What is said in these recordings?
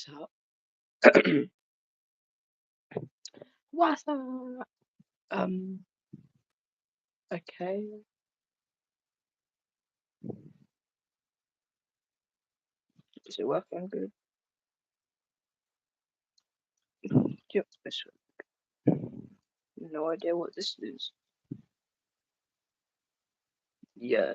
What's up? What's up? Um, okay. Is it working good? Yep, this one. No idea what this is. Yeah.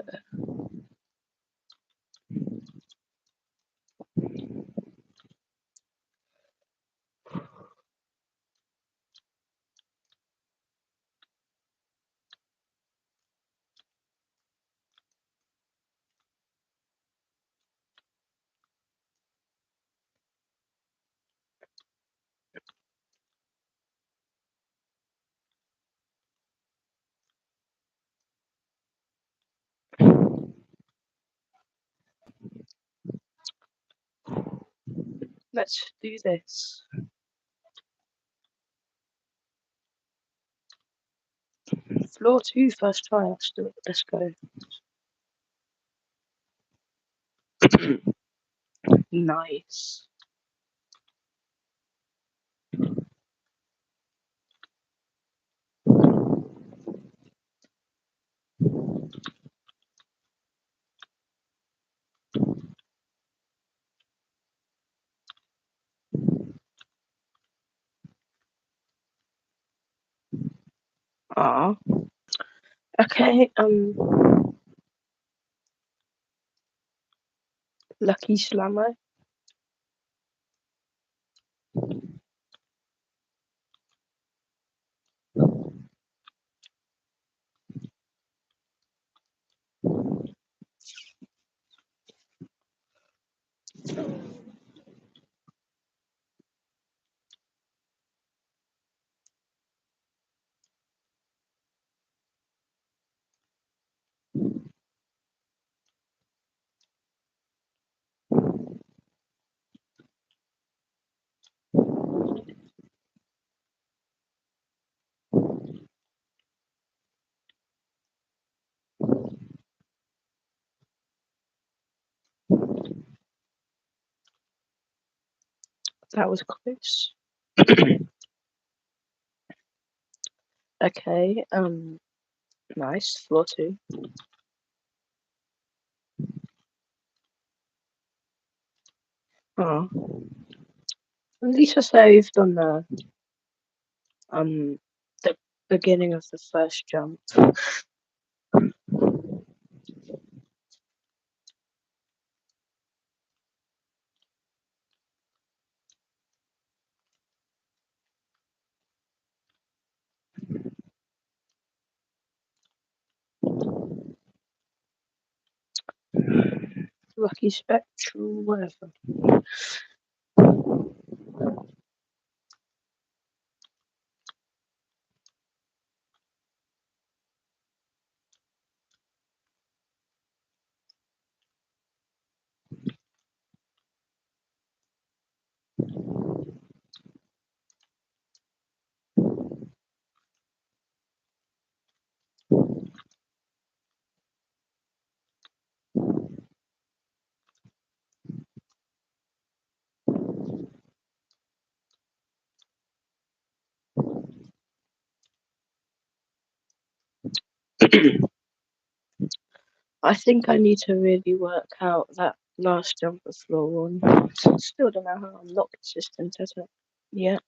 Let's do this. Floor two, first try. Let's go. Nice. Ah. Okay. Lucky Slammer. That was close. Okay. Nice. Floor two. Oh. At least I saved on um the beginning of the first jump. Lucky Spectral, whatever. I think I need to really work out that last jumper floor one. Still don't know how I'm not consistent at it. Yeah.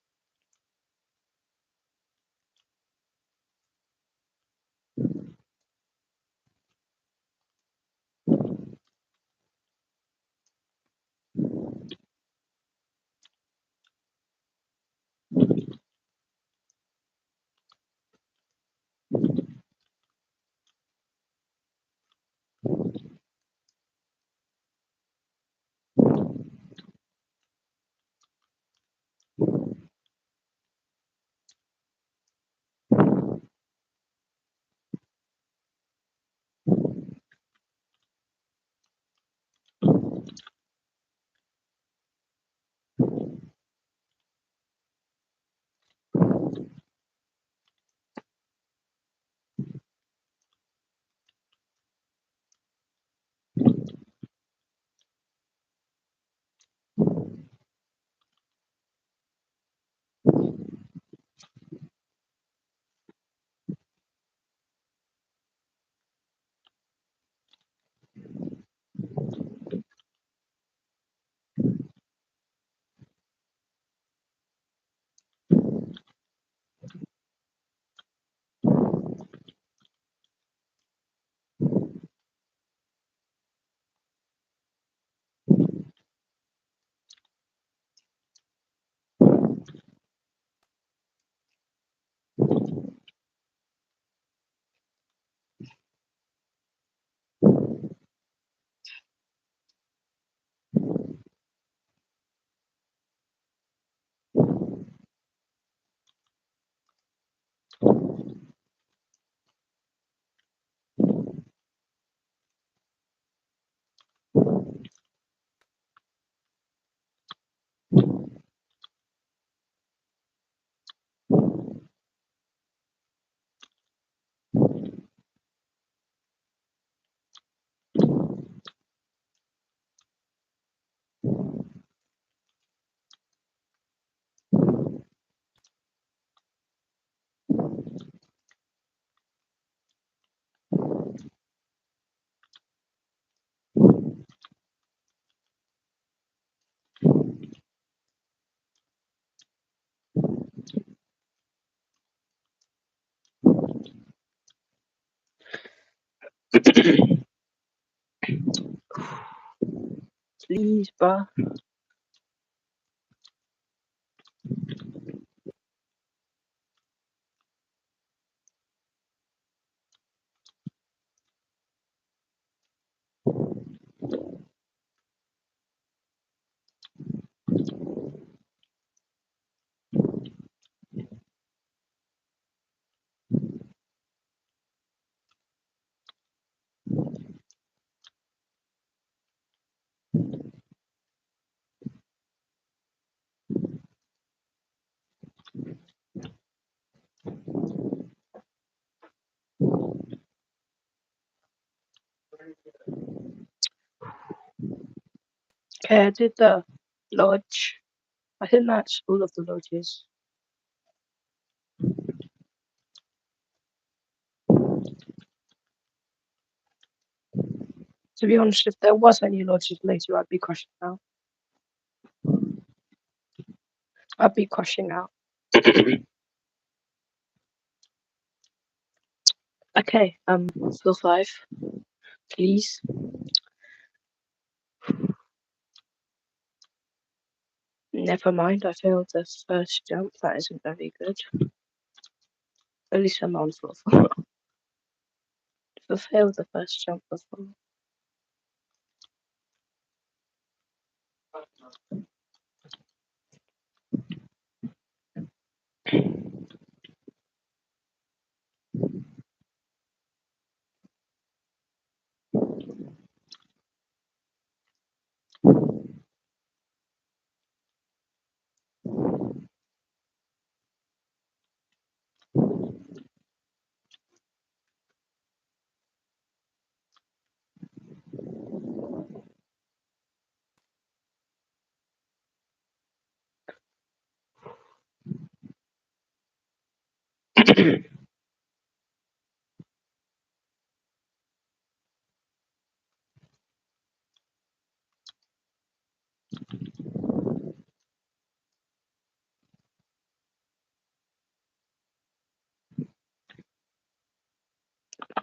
Please, bruh. Okay, I did the lodge. I think that's all of the lodges. To be honest, if there was any lodges later, I'd be crushing out. I'd be crushing out. Okay, floor 5, please. Never mind, I failed the first jump. That isn't very good. At least I'm on floor 4. If I failed the first jump before.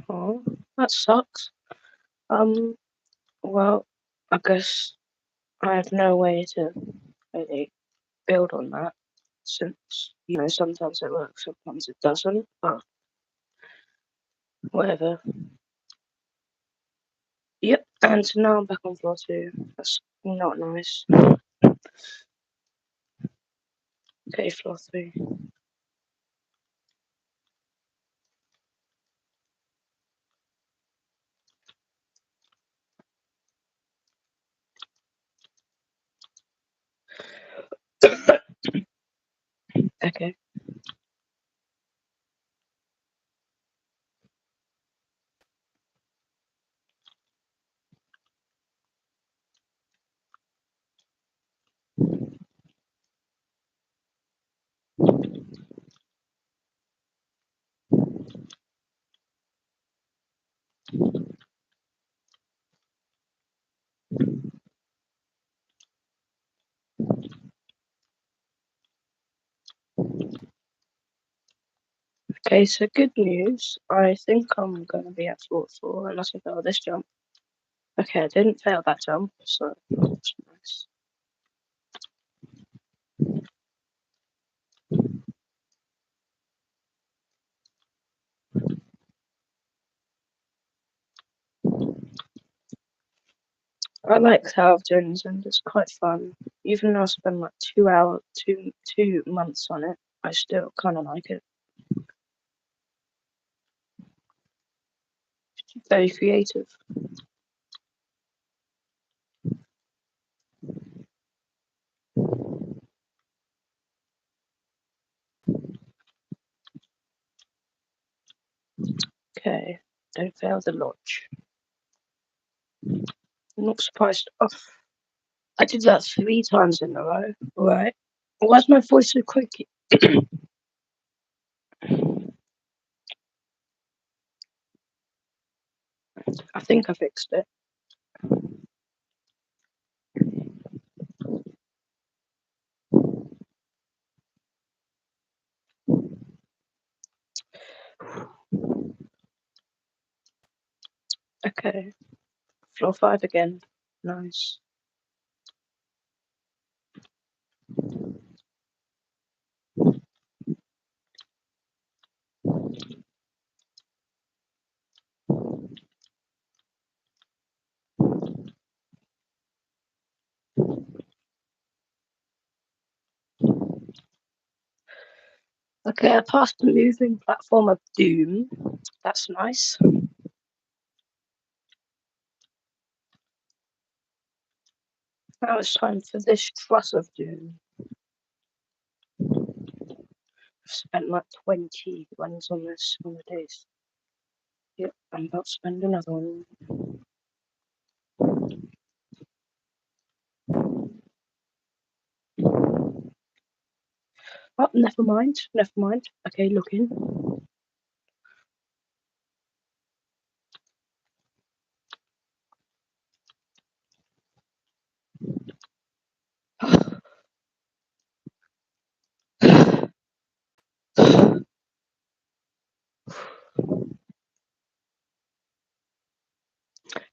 Oh, that sucks. Well, I guess I have no way to really build on that since, sometimes it works, sometimes it doesn't, but whatever. Yep, and so now I'm back on floor 2. That's not nice. Okay, floor 3. Okay. Okay, so good news. I think I'm going to be at floor 4 unless I fail this jump. Okay, I didn't fail that jump, so that's nice. I like Tower of Jones and it's quite fun. Even though I spent like 2 months on it, I still kind of like it. Very creative. Okay, don't fail the lodge. I'm not surprised. Oh, I did that 3 times in a row. Right. Why's my voice so quick? I think I fixed it. Okay. Floor 5 again. Nice. Okay, I passed the moving platform of doom. That's nice. Now it's time for this truss of doom. I've spent like 20 ones on this on the days. Yep, I'm about to spend another one. Oh, never mind. Never mind. Okay, looking.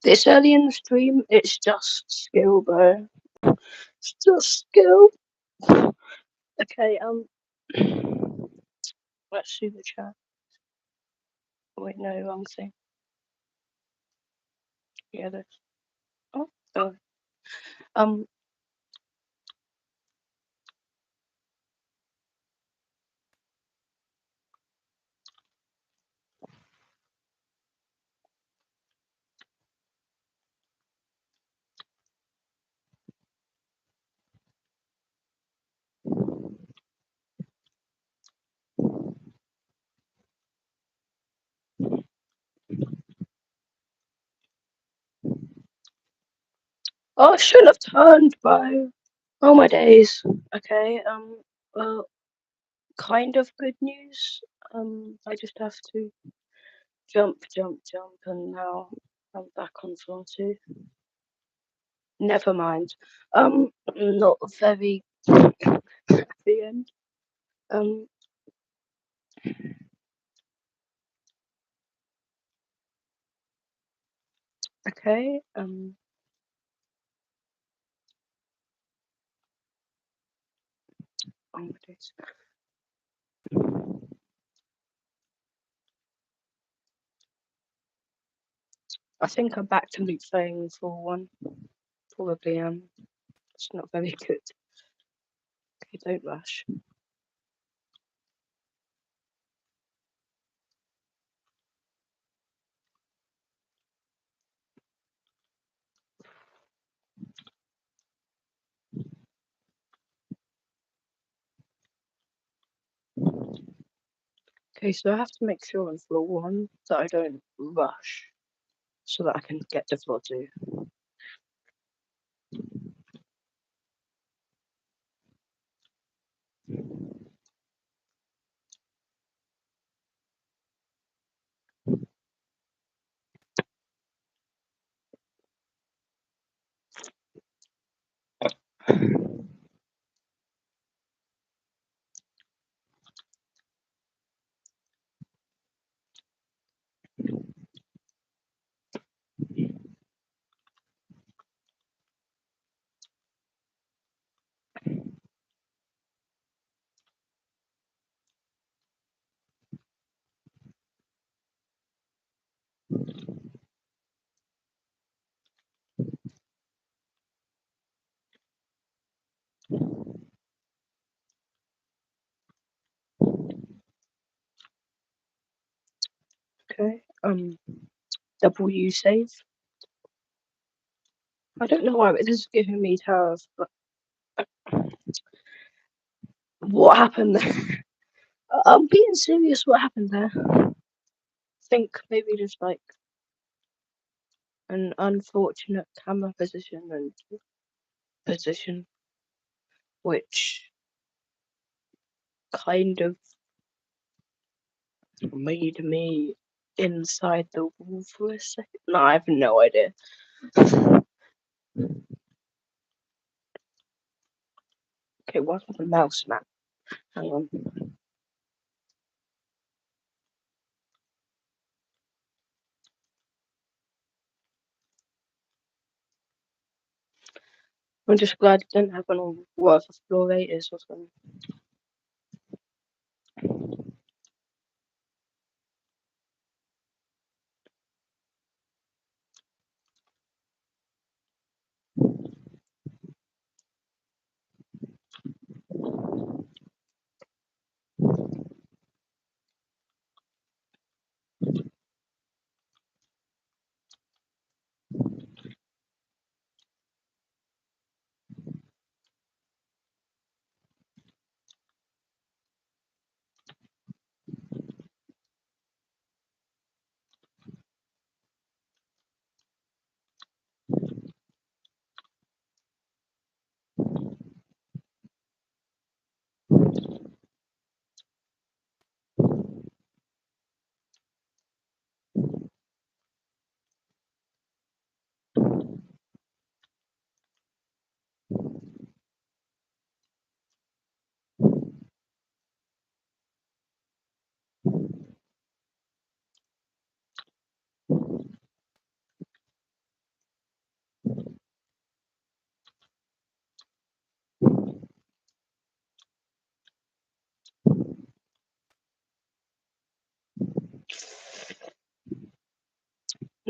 This early in the stream, it's just skill, bro. It's just skill. Okay, let's see the chat. Wait, no, wrong thing. Yeah, this. Oh. Um. Oh, I should have turned, bro. Oh my days. Okay. Well, kind of good news. I just have to jump, and now I'm back on floor 2. Never mind. Not very at the end. Okay. Oh my days. I think I'm back to loot playing for one. Probably it's not very good. Okay, don't rush. Okay, so I have to make sure on floor 1 that I don't rush, so that I can get to floor 2. Okay. W save. I don't know why, but this is giving me towers. But what happened there? I'm being serious. What happened there? I think maybe just like an unfortunate camera position, which kind of made me inside the wall for a second. No, I have no idea. Okay, what's with the mouse map? Hang on. I'm just glad it didn't happen on what if floor 8 is or something.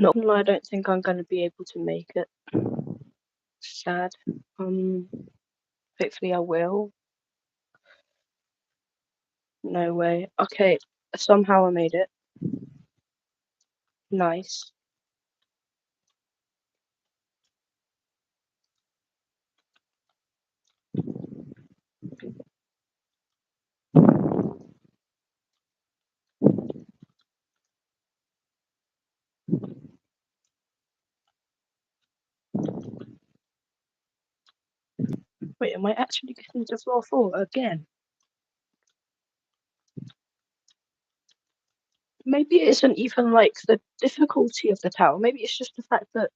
Not gonna lie, I don't think I'm gonna be able to make it. Sad. Hopefully I will. No way. Okay, somehow I made it. Nice. Wait, am I actually getting to floor 4 again? Maybe it isn't even like the difficulty of the tower. Maybe it's just the fact that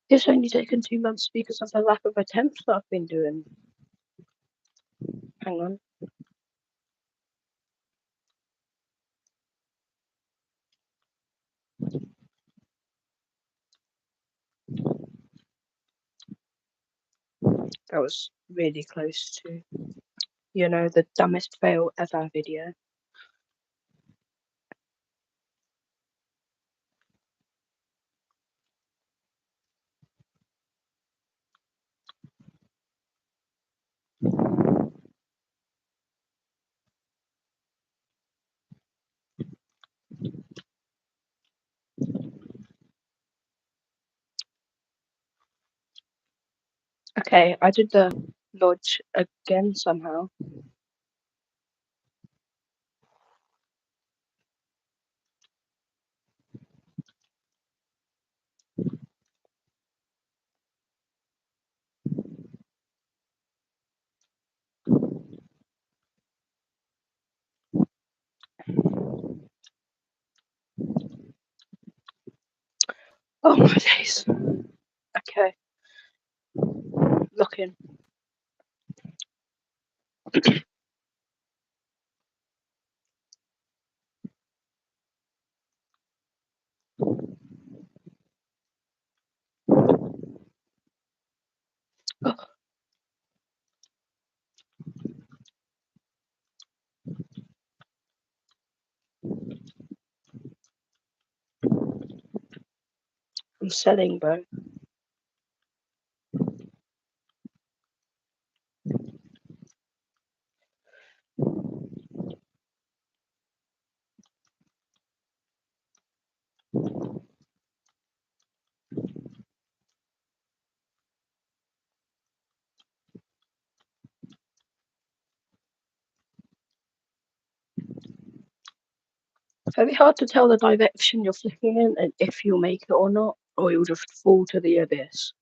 it's only taken 2 months because of the lack of attempts that I've been doing. Hang on. That was really close to, you know, the dumbest fail ever video. Okay, I did the lodge again somehow. Oh my days. Okay. Lock in. I'm selling, bro. It's very hard to tell the direction you're flicking in and if you'll make it or not, or you'll just fall to the abyss.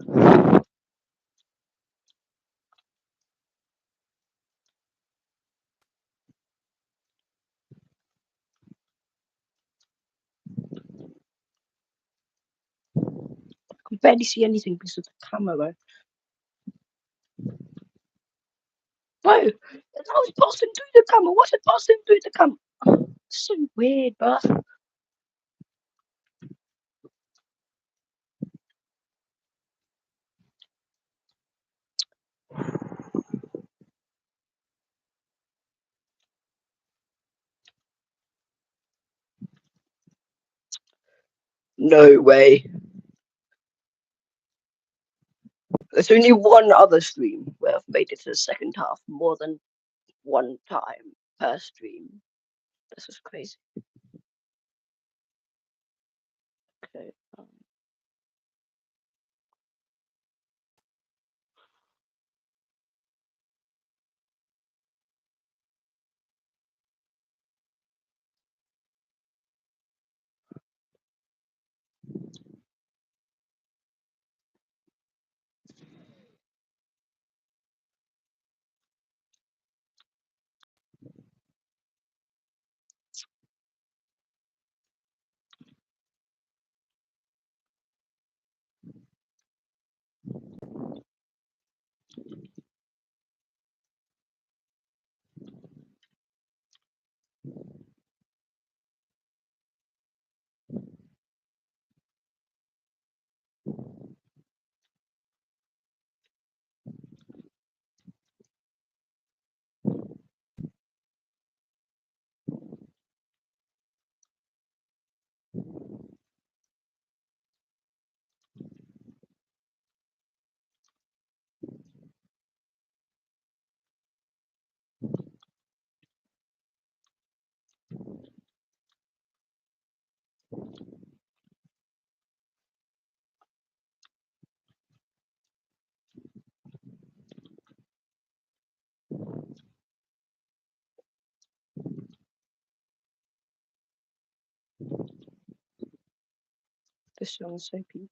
I can barely see anything because of the camera, though. No! I was passing through the camera! What's it passing through the camera? So weird, but. No way. There's only one other stream where I've made it to the second half more than one time per stream. This is crazy. Okay. This song's so peak.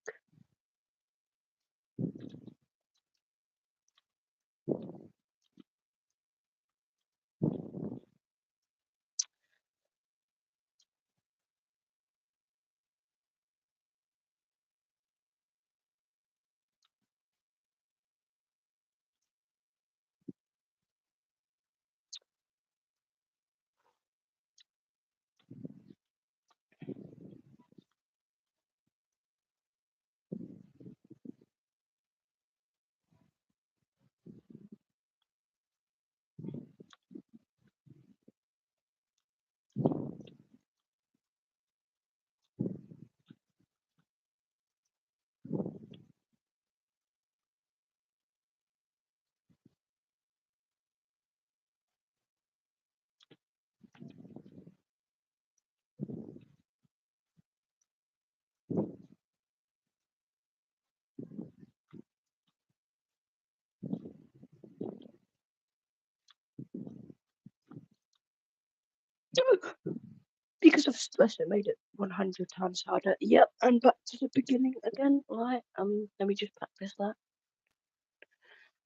Because of stress, it made it 100 times harder. Yep, and back to the beginning again. Right, let me just practice that.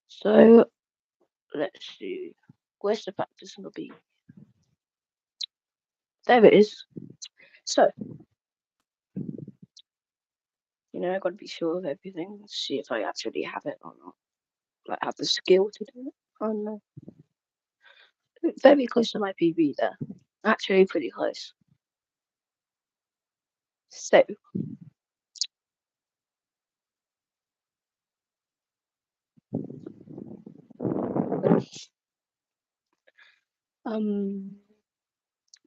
So, let's see. Where's the practice lobby? There it is. So, I gotta be sure of everything, see if I actually have it or not. Like, have the skill to do it. Oh no. Very close to my PB there. Actually, pretty close. So,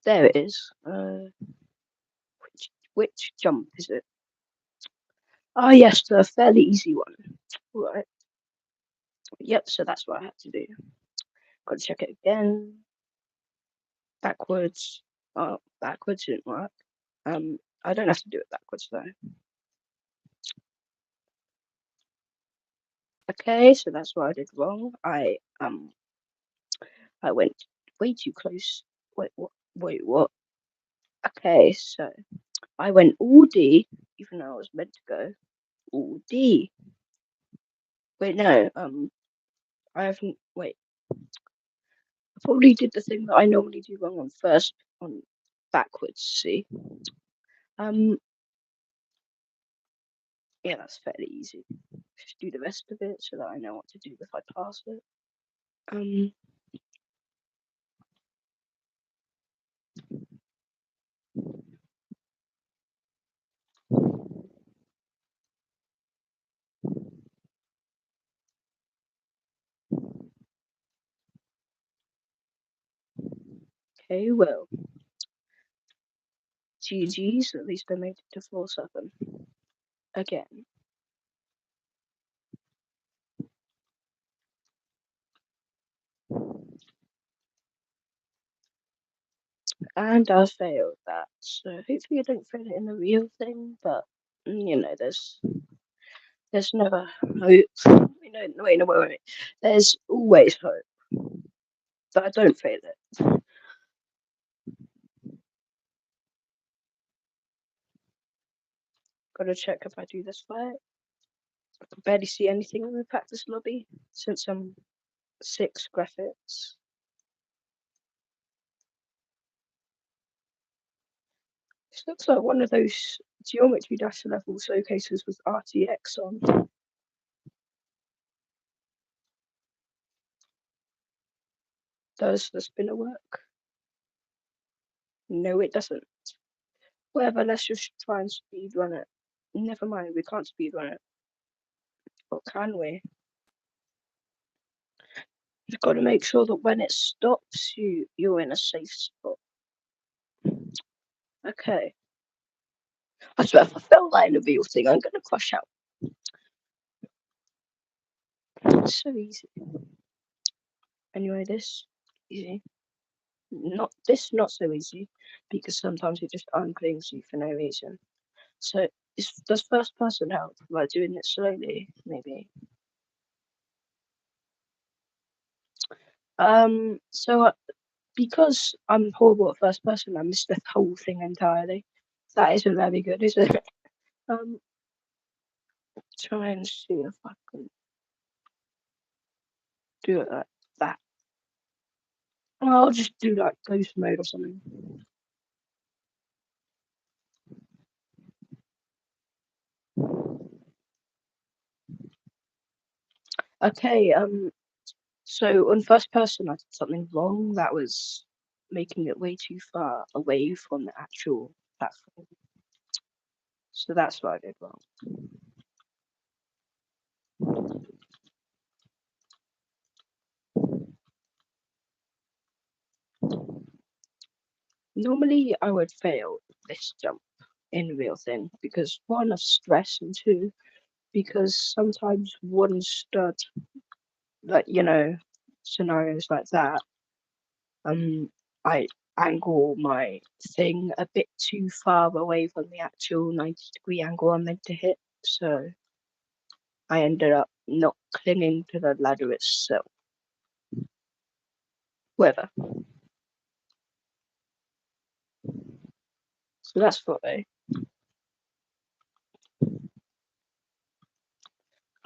there it is. Which jump is it? Ah, yes, the fairly easy one. Right. Yep, so that's what I had to do. Got to check it again. Backwards. Oh, backwards didn't work. I don't have to do it backwards though. Okay, so that's what I did wrong. I went way too close. Wait, what? Wait, what? Okay, so I went all D, even though I was meant to go all D. Wait, no. I haven't. Wait. I probably did the thing that I normally do wrong on backwards. See. Yeah, that's fairly easy. Just do the rest of it so that I know what to do if I pass it. Okay, well. GG's, at least I made it to 4-7. Again. And I failed that, so hopefully I don't fail it in the real thing, but, there's never hope. Wait. There's always hope that I don't fail it. Gotta check if I do this right. I can barely see anything in the practice lobby since I'm 6 graphics. This looks like one of those Geometry Dash level showcases with RTX on. Does the spinner work? No, it doesn't. Whatever, let's just try and speed run it. Never mind, we can't speed run it. Or can we? You've got to make sure that when it stops, you're in a safe spot. Okay. I swear, if I felt that in a real thing, I'm gonna crash out. It's so easy. Anyway, this easy. not so easy because sometimes it just unclings you for no reason. So does first person help by doing it slowly, maybe? So because I'm horrible at first person, I missed the whole thing entirely. That isn't very good, is it? Um, try and see if I can do it like that. I'll just do like ghost mode or something. Okay, so on first person, I did something wrong that was making it way too far away from the actual platform. So that's what I did wrong. Normally, I would fail this jump in real thing because one of stress and two because sometimes one stud, like scenarios like that, I angle my thing a bit too far away from the actual 90-degree angle I'm meant to hit, so I ended up not clinging to the ladder itself. Whatever. So that's why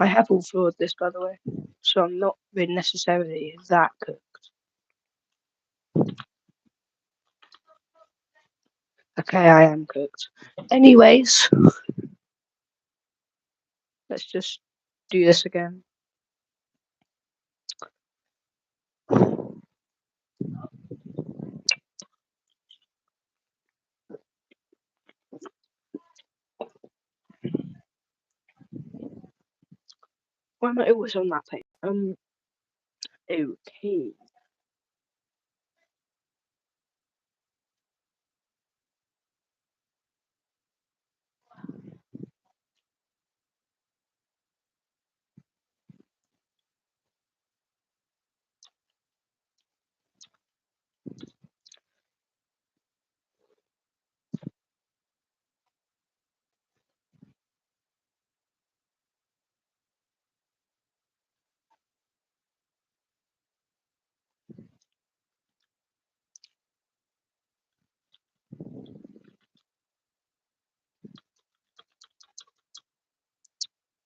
I have all floored this, by the way, so I'm not really necessarily that cooked. Okay, I am cooked. Anyways, let's just do this again. Why am I always on that page? Okay.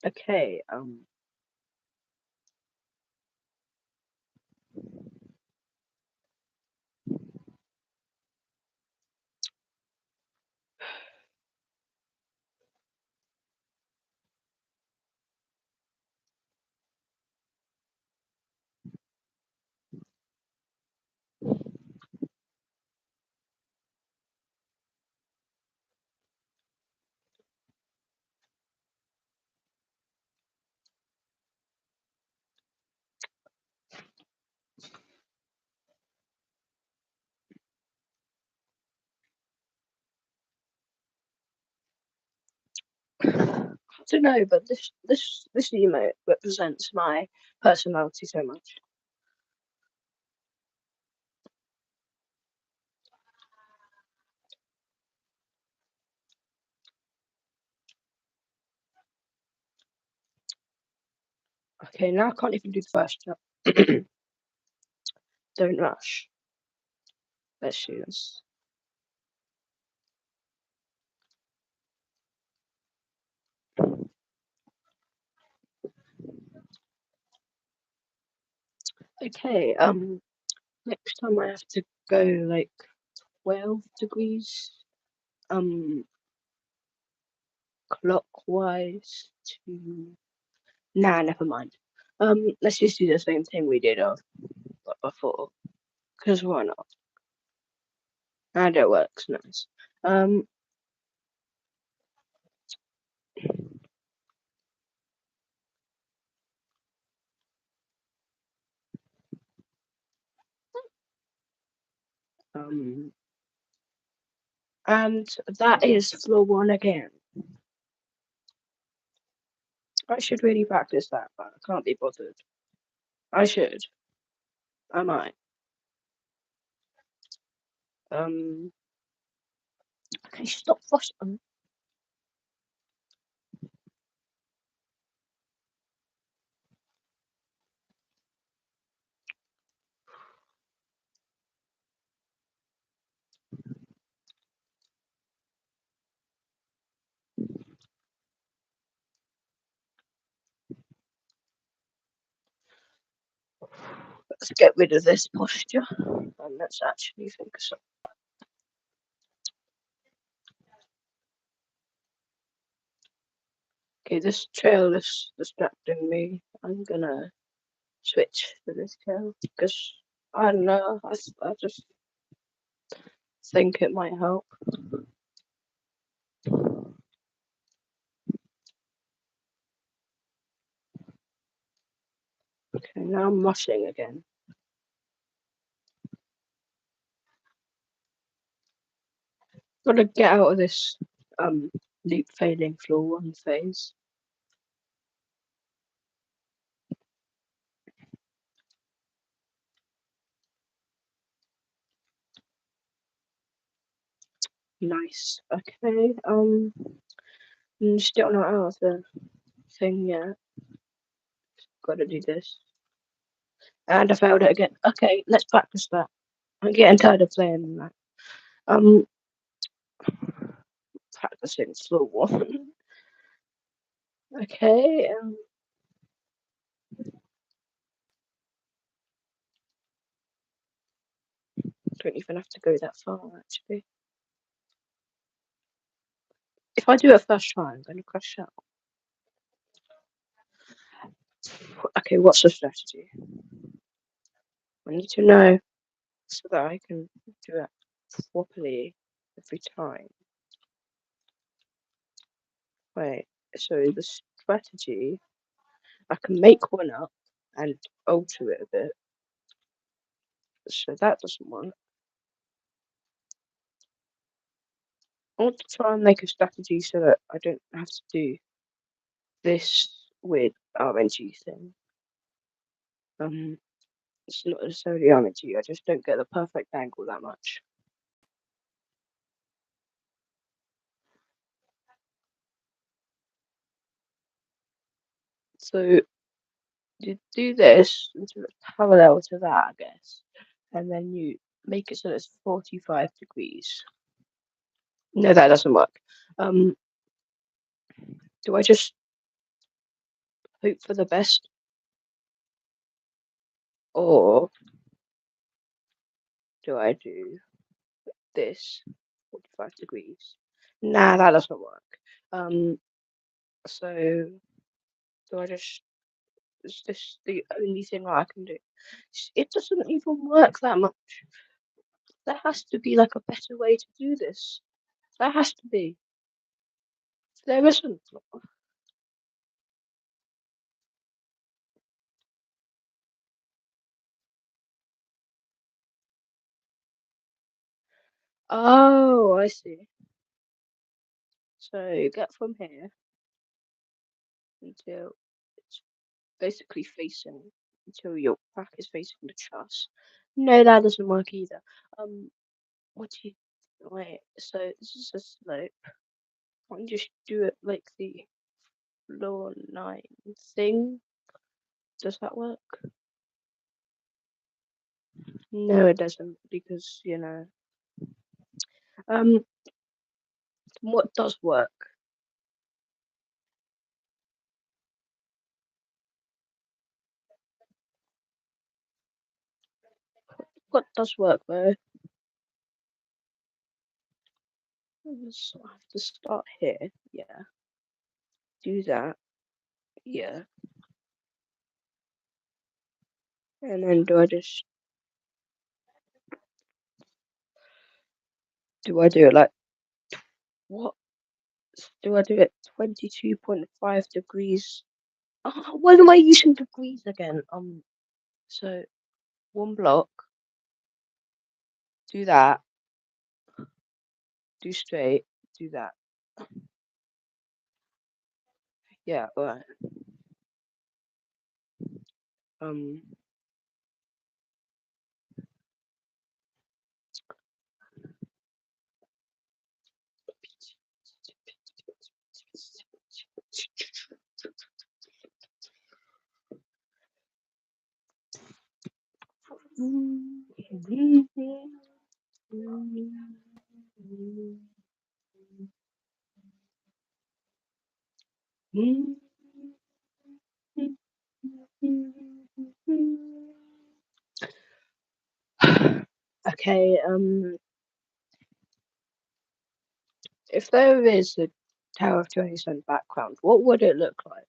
Okay, I don't know, but this emote represents my personality so much. Okay, now I can't even do the first jump. Don't rush. Let's do this. Okay, next time I have to go like 12 degrees, clockwise to. Nah, never mind. Let's just do the same thing we did before, because why not? And it works nice. Um, um, and that is floor one again. I should really practice that, but I can't be bothered. I should. I might. Okay, stop frosting. Let's get rid of this posture and let's actually think of something. Okay, this trail is distracting me. I'm gonna switch to this trail because I don't know. I just think it might help. Okay, now I'm mushing again. Gotta get out of this loop failing floor one phase. Nice. Okay. I'm still not out of the thing yet. Gotta do this. And I failed it again. Okay, let's practice that. I'm getting tired of playing that. Um, practicing slow one. Okay. Don't even have to go that far actually. If I do it first try, I'm gonna crash out. Okay, what's the strategy? I need to know so that I can do it properly every time. Wait, so the strategy, I can make one up and alter it a bit. So that doesn't work. I want to try and make a strategy so that I don't have to do this with RNG thing. It's not necessarily RNG, I just don't get the perfect angle that much. So you do this until it's parallel to that, I guess, and then you make it so it's 45 degrees. No, that doesn't work. Do I just hope for the best, or do I do this 45 degrees? Nah, that doesn't work. So do I just? Is this the only thing I can do? It doesn't even work that much. There has to be like a better way to do this. There has to be. There isn't. Oh, I see. So you get from here until it's basically facing until your back is facing the truss. No, that doesn't work either. What do you wait? So this is a slope. Why don't you just do it like the floor line thing? Does that work? No, it doesn't because um, what does work? What does work though? So I have to start here. Yeah. Do that. Yeah. And then do I do it like what? Do I do it 22.5 degrees? Oh, why am I using degrees again? So one block, do that, do straight, do that. Yeah, alright. Um, Okay, if there is a Tower of Terror background, what would it look like?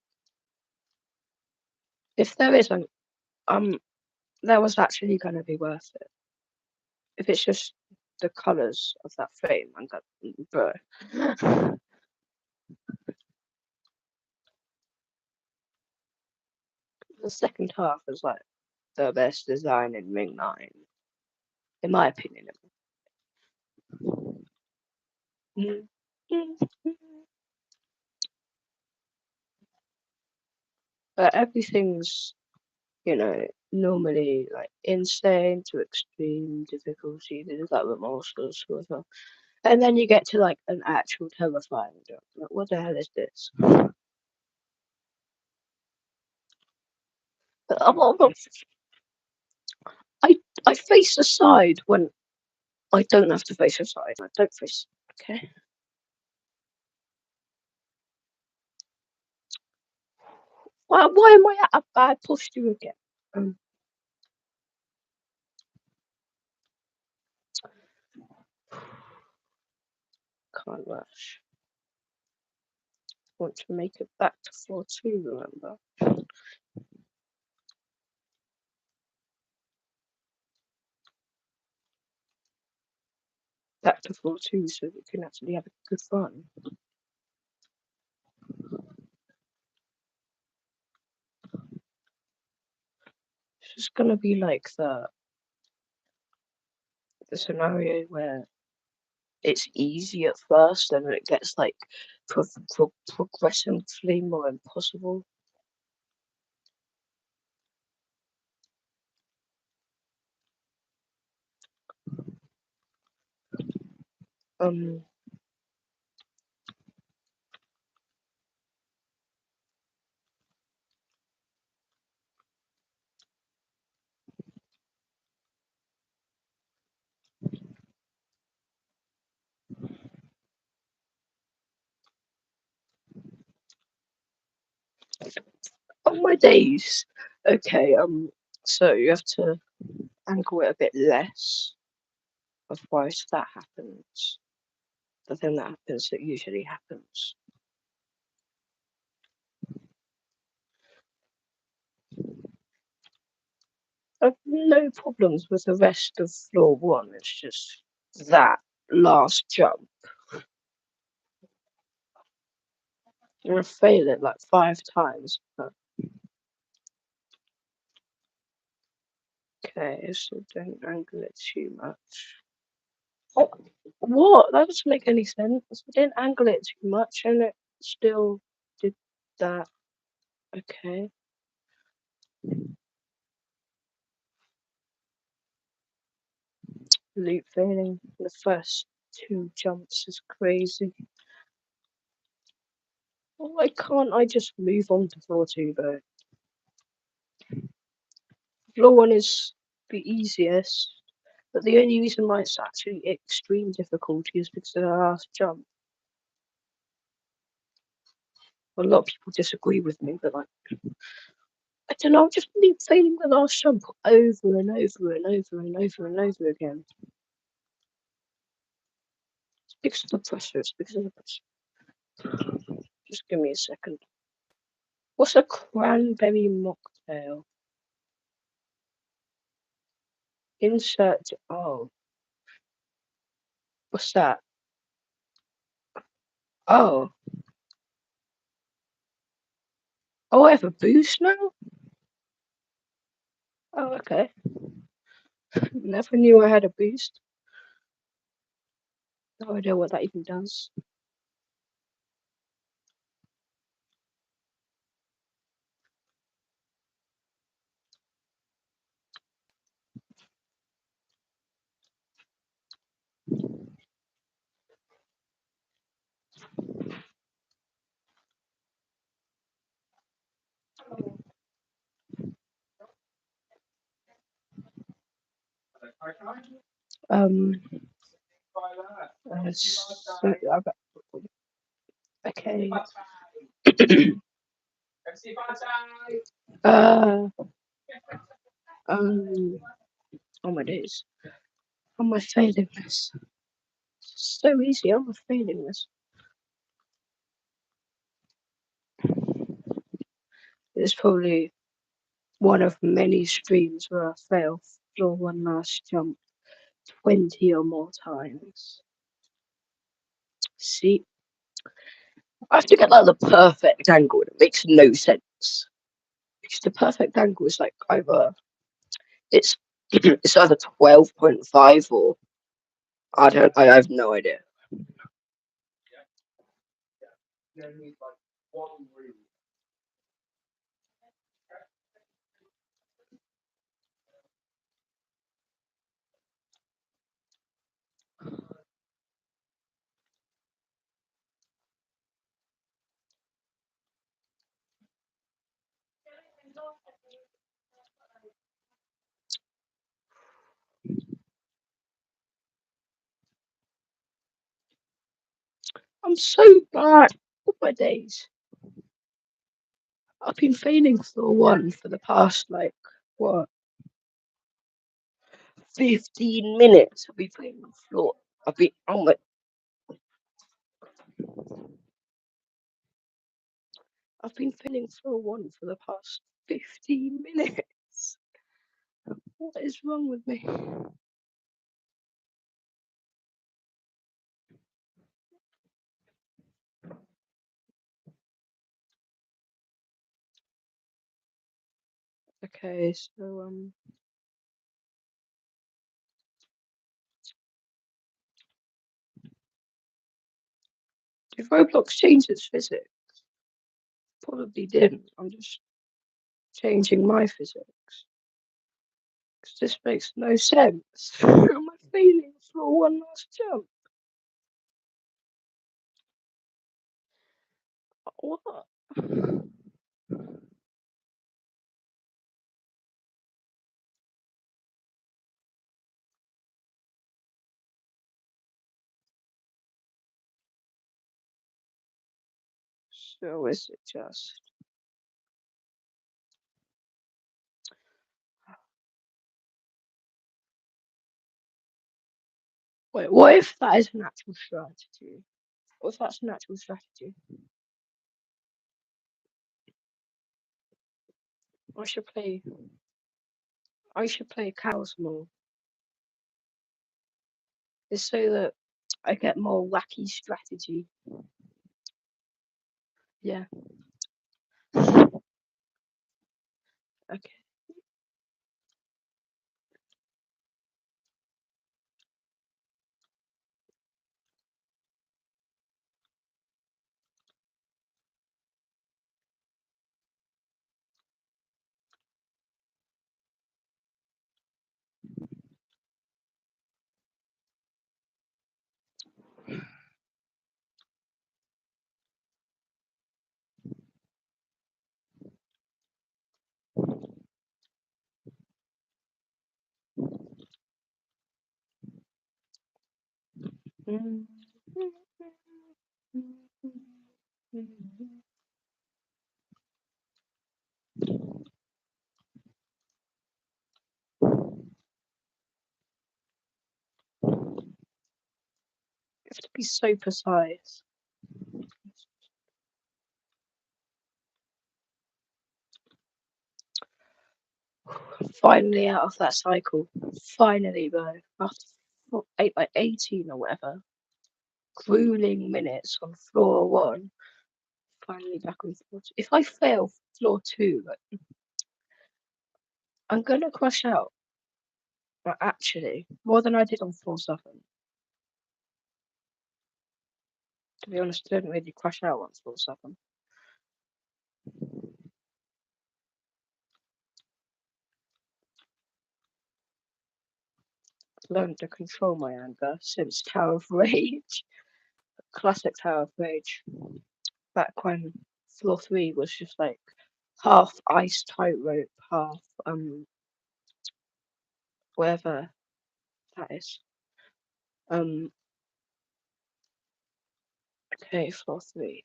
If there isn't, that was actually going to be worth it. If it's just the colours of that frame, I'm going, bro. The second half is like the best design in Ring 9, in my opinion. But everything's, normally like insane to extreme difficulty. There's like the monsters, whatever. And then you get to like an actual terrifying jump. Like, what the hell is this? I face the side when I don't have to face the side. I don't face. Okay. Why am I at a bad posture again? Can't rush. Want to make it back to 4-2, remember? Back to 4-2 so we can actually have a good fun. This is gonna be like the scenario where it's easy at first and it gets like progressively more impossible. On my days. Okay, so you have to angle it a bit less. Otherwise that happens. The thing that happens that usually happens. I've no problems with the rest of floor 1, it's just that last jump. I'm gonna fail it like 5 times. Okay, so don't angle it too much. Oh, what? That doesn't make any sense. I didn't angle it too much and it still did that. Okay. Loop failing the first 2 jumps is crazy. Why can't I just move on to floor 2 though? Floor 1 is the easiest, but the only reason why it's actually extreme difficulty is because of the last jump. A lot of people disagree with me, but like, I don't know, I'm just loop failing the last jump over and over and over and over and over again. It's because of the pressure, it's because of the pressure. Just give me a second. What's a cranberry mocktail? Insert. Oh. What's that? Oh. Oh, I have a boost now? Oh, okay. Never knew I had a boost. No idea what that even does. Um, okay. uh, um, oh my days. How am I failing this? It's so easy. How am I failing this? It's probably one of many streams where I fail floor one last jump 20 or more times. See, I have to get like the perfect angle. It makes no sense. Because the perfect angle is like either it's it's either 12.5 or I have no idea. I'm so bad. All my days. I've been failing floor one for the past like what 15 minutes. I've been failing floor. I've been oh my I've been failing floor one for the past 15 minutes. What is wrong with me? Okay, so did Roblox change its physics? Probably didn't. I'm just changing my physics. Because this makes no sense. Am I failing for one last jump? What? So is it just wait, what if that is an actual strategy? What if that's an actual strategy? I should play cows more. It's so that I get more wacky strategy. Yeah. Okay. Mm. You have to be so precise. Finally out of that cycle. Finally, bro. After 18 or whatever, grueling minutes on floor one. Finally back on floor two. If I fail floor two, like, I'm gonna crash out. But actually, more than I did on floor seven. To be honest, I didn't really crash out on floor seven. Learned to control my anger since Tower of Rage. Classic Tower of Rage. Back when floor three was just like half ice tightrope, half whatever. that is. Okay, floor 3.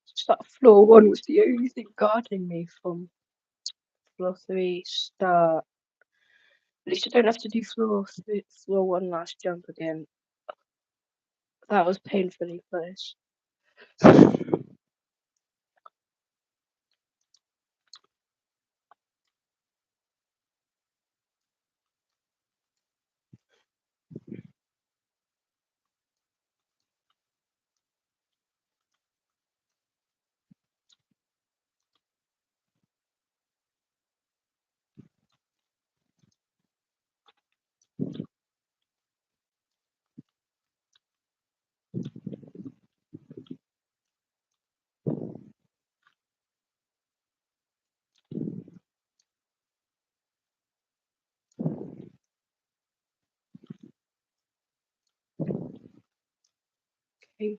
Just that floor 1 was the only thing guarding me from floor 3 start. At least I don't have to do floor 1 last jump again. That was painfully close. Okay.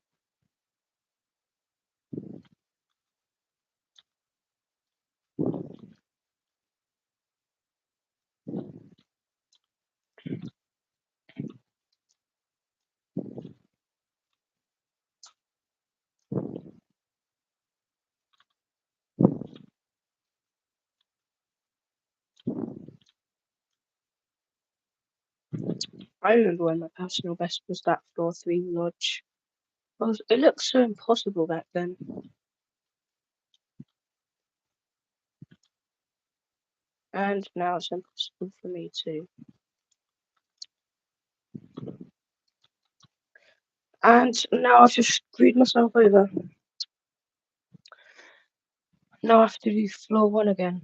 I remember when my personal best was that floor 3 lodge. It looked so impossible back then. And now it's impossible for me too. And now I've just screwed myself over. Now I have to do floor 1 again.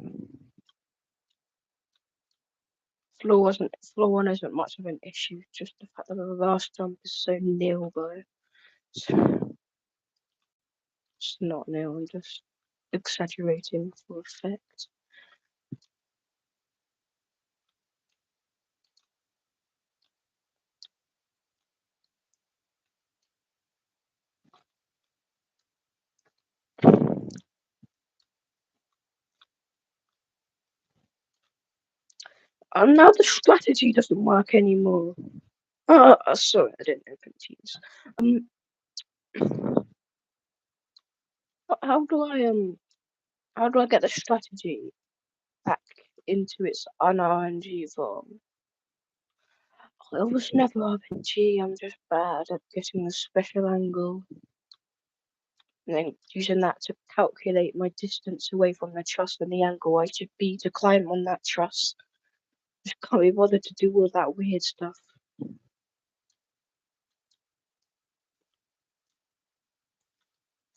Floor 1 isn't much of an issue, just the fact that the last jump is so nil though. It's not nil, I'm just exaggerating for effect. And now the strategy doesn't work anymore. Sorry, I didn't open Teams. How do I get the strategy back into its un-RNG form? I was never RNG, I'm just bad at getting the special angle. And then using that to calculate my distance away from the truss and the angle I should be to climb on that truss. Just can't be bothered to do all that weird stuff. In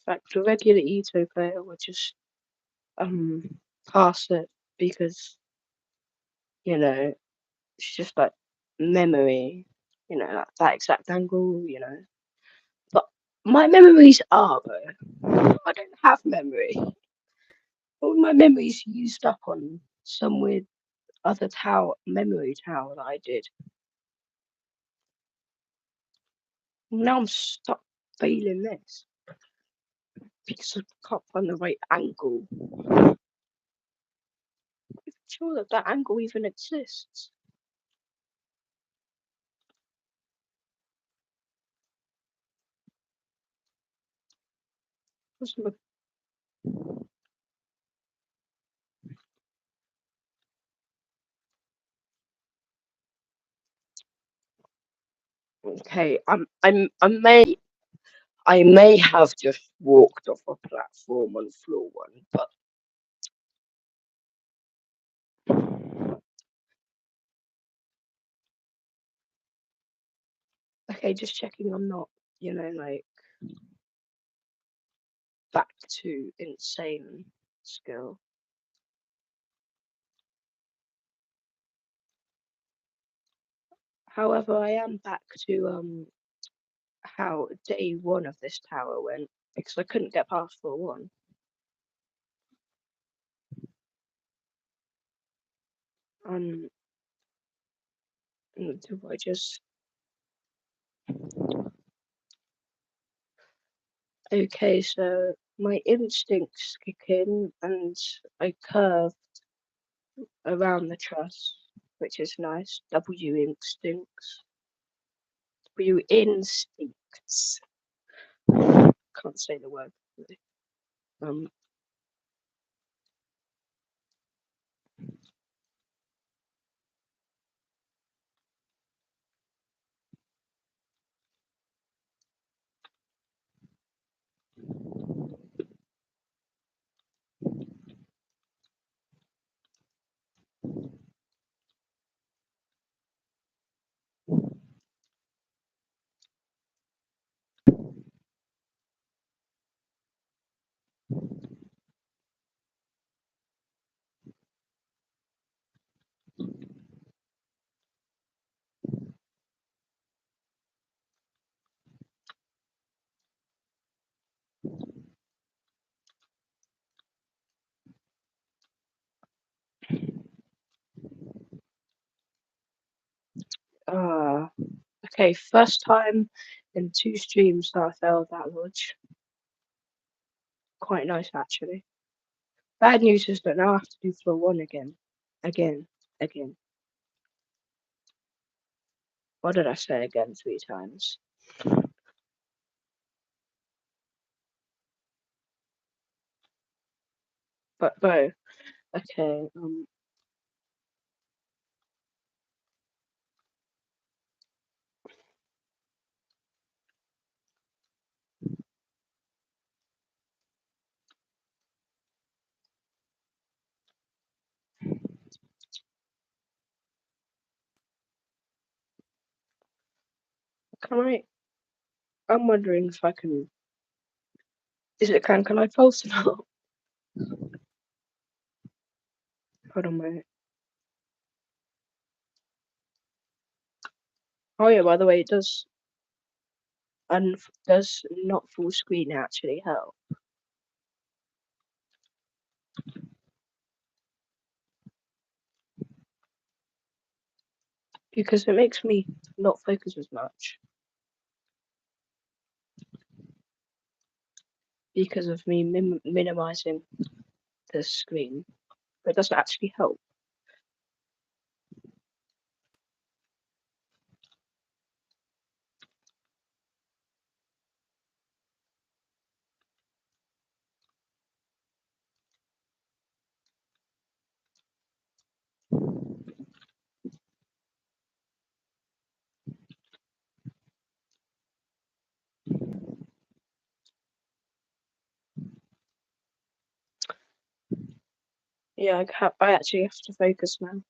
fact, a regular Ito player would just pass it because, you know, it's just like memory, you know, that exact angle, you know. But my memories are though. I don't have memory. All my memories used up on some weird other memory tower that I did. Now I'm stuck failing this because I can't find the right angle. I'm sure that that angle even exists. Okay, I may have just walked off a platform on floor 1, but okay, just checking I'm not, you know, like back to insane skill. However, I am back to how day 1 of this tower went because I couldn't get past floor 1. Do I just okay? So my instincts kick in, and I curved around the truss. which is nice. W instincts. W instincts. Can't say the word. Um. Okay, first time in 2 streams that I failed that much. Quite nice, actually. Bad news is that now I have to do floor 1 again. Again. What did I say again 3 times? But, bro, okay, I'm wondering if I can, can I post it now? Hold on a minute. Oh yeah, by the way, it does not full screen actually help? Because it makes me not focus as much. Because of me minimizing the screen. But it doesn't actually help. Yeah, I actually have to focus now.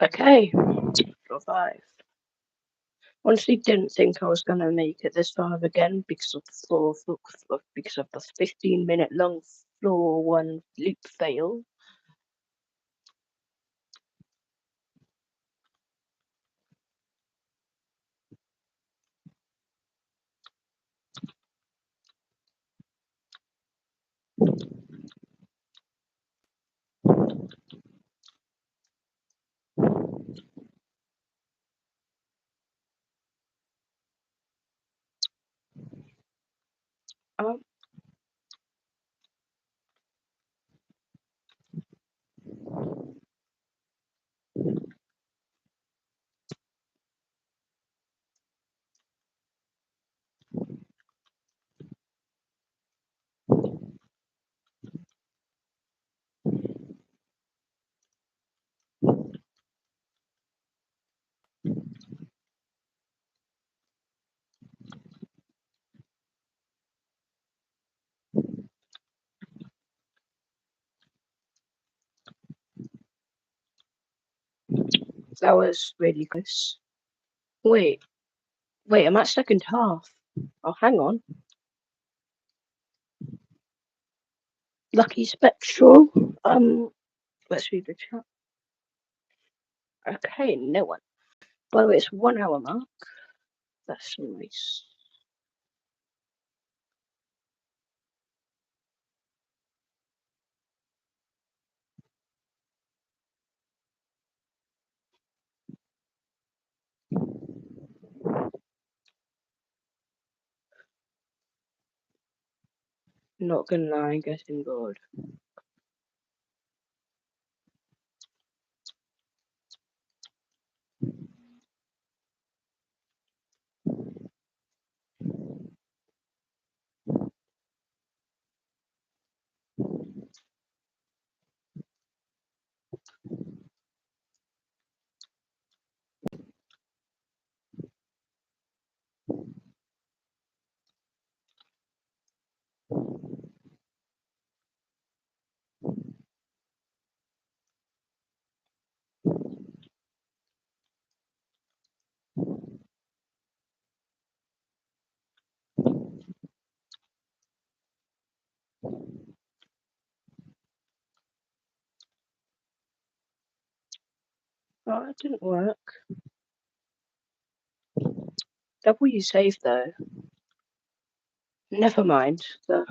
Okay, floor 5. Honestly, didn't think I was gonna make it this far again because of because of the 15-minute long floor 1 loop fail. Um, that was really close. Wait, I'm at second half. Oh, hang on. Lucky Spectral. Let's read the chat. Okay, no one. By the way, it's 1 hour mark. That's nice. Not gonna lie, I'm getting bored. Oh, it didn't work. W save though. Never mind. The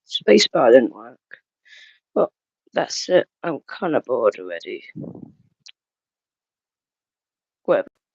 spacebar didn't work. Well, that's it. I'm kinda bored already.